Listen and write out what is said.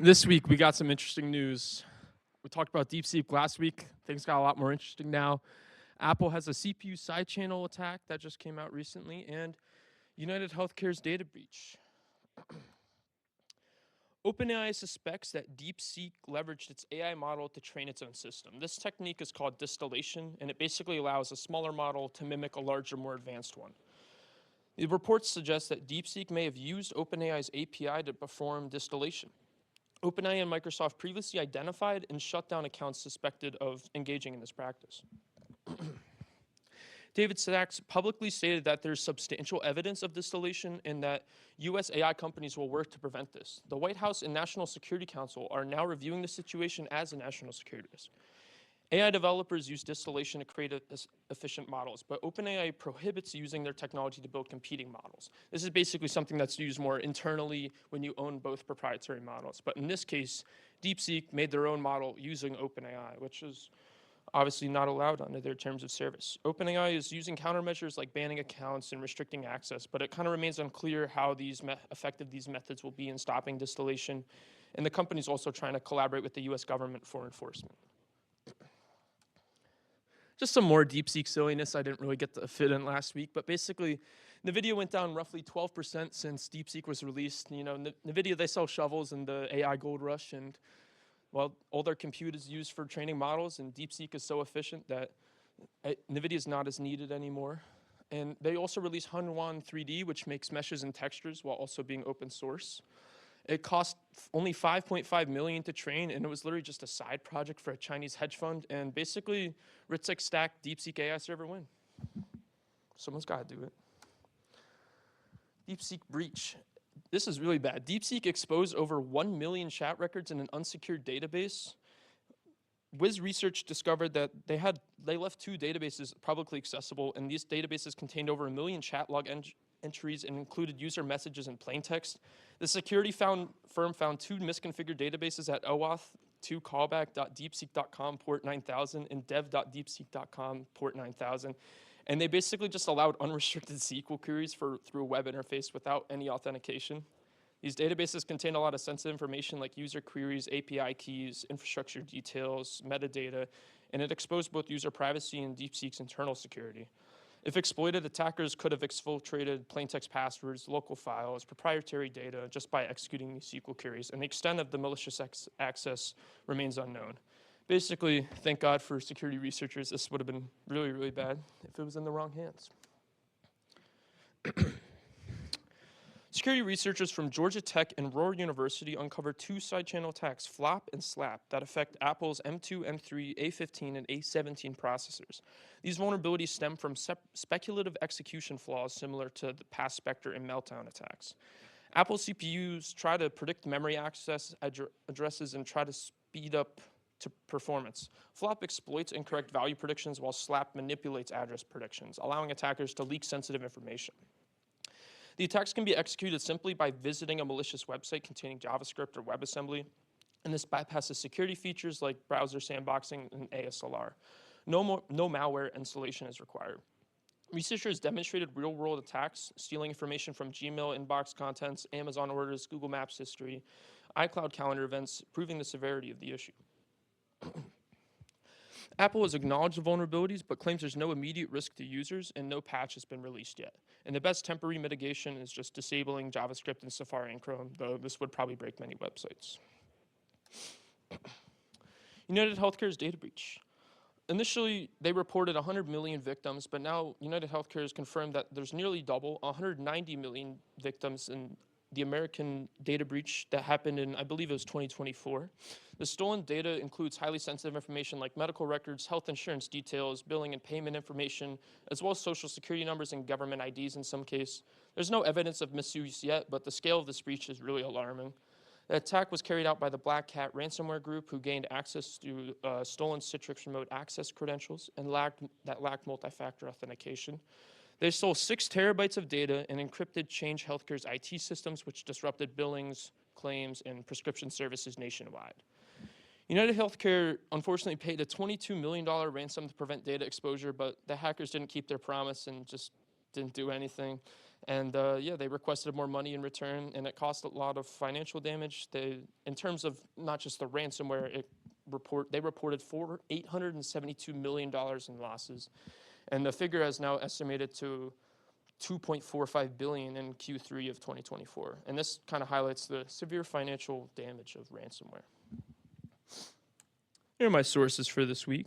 This week, we got some interesting news. We talked about DeepSeek last week. Things got a lot more interesting now. Apple has a CPU side channel attack that just came out recently, and United Healthcare's data breach. OpenAI suspects that DeepSeek leveraged its AI model to train its own system. This technique is called distillation, and it basically allows a smaller model to mimic a larger, more advanced one. The reports suggest that DeepSeek may have used OpenAI's API to perform distillation. OpenAI and Microsoft previously identified and shut down accounts suspected of engaging in this practice. David Sachs publicly stated that there's substantial evidence of distillation and that US AI companies will work to prevent this. The White House and National Security Council are now reviewing the situation as a national security risk. AI developers use distillation to create efficient models, but OpenAI prohibits using their technology to build competing models. This is basically something that's used more internally when you own both proprietary models. But in this case, DeepSeek made their own model using OpenAI, which is obviously not allowed under their terms of service. OpenAI is using countermeasures like banning accounts and restricting access, but it kind of remains unclear how effective these methods will be in stopping distillation. And the company's also trying to collaborate with the US government for enforcement. Just some more DeepSeek silliness I didn't really get to fit in last week, but basically, NVIDIA went down roughly 12% since DeepSeek was released. You know, NVIDIA, they sell shovels in the AI gold rush, and well, all their compute is used for training models, and DeepSeek is so efficient that NVIDIA is not as needed anymore. And they also released Hunwan 3D, which makes meshes and textures while also being open source. It cost only $5.5 million to train, and it was literally just a side project for a Chinese hedge fund. And basically, RITSEC stacked DeepSeek AI server win. Someone's got to do it. DeepSeek breach. This is really bad. DeepSeek exposed over 1 million chat records in an unsecured database. Wiz Research discovered that they left 2 databases publicly accessible, and these databases contained over 1 million chat log entries and included user messages in plain text. The security firm found 2 misconfigured databases at OAuth 2 callback.deepseek.com port 9000 and dev.deepseek.com port 9000. And they basically just allowed unrestricted SQL queries through a web interface without any authentication. These databases contain a lot of sensitive information like user queries, API keys, infrastructure details, metadata, and it exposed both user privacy and DeepSeek's internal security. If exploited, attackers could have exfiltrated plaintext passwords, local files, proprietary data just by executing these SQL queries, and the extent of the malicious access remains unknown. Basically, thank God for security researchers. This would have been really, really bad if it was in the wrong hands. Security researchers from Georgia Tech and Rohr University uncovered 2 side-channel attacks, FLOP and SLAP, that affect Apple's M2, M3, A15, and A17 processors. These vulnerabilities stem from speculative execution flaws similar to the past Spectre and Meltdown attacks. Apple CPUs try to predict memory access addresses and try to speed up to performance. FLOP exploits incorrect value predictions while SLAP manipulates address predictions, allowing attackers to leak sensitive information. The attacks can be executed simply by visiting a malicious website containing JavaScript or WebAssembly, and this bypasses security features like browser sandboxing and ASLR. No malware installation is required. Researchers demonstrated real-world attacks, stealing information from Gmail inbox contents, Amazon orders, Google Maps history, iCloud calendar events, proving the severity of the issue. Apple has acknowledged the vulnerabilities, but claims there's no immediate risk to users and no patch has been released yet. And the best temporary mitigation is just disabling JavaScript in Safari and Chrome, though this would probably break many websites. United Healthcare's data breach. Initially, they reported 100 million victims, but now United Healthcare has confirmed that there's nearly double, 190 million victims in the American data breach that happened in, I believe it was 2024. The stolen data includes highly sensitive information like medical records, health insurance details, billing and payment information, as well as social security numbers and government IDs in some case. There's no evidence of misuse yet, but the scale of this breach is really alarming. The attack was carried out by the Black Hat ransomware group who gained access to stolen Citrix remote access credentials and lacked multi-factor authentication. They stole 6 terabytes of data and encrypted Change Healthcare's IT systems, which disrupted billings, claims, and prescription services nationwide. United Healthcare unfortunately paid a $22 million ransom to prevent data exposure, but the hackers didn't keep their promise and just didn't do anything. And yeah, they requested more money in return, and it cost a lot of financial damage. In terms of not just the ransomware, they reported $872 million in losses, and the figure is now estimated to 2.45 billion in Q3 of 2024. And this kind of highlights the severe financial damage of ransomware. Here are my sources for this week.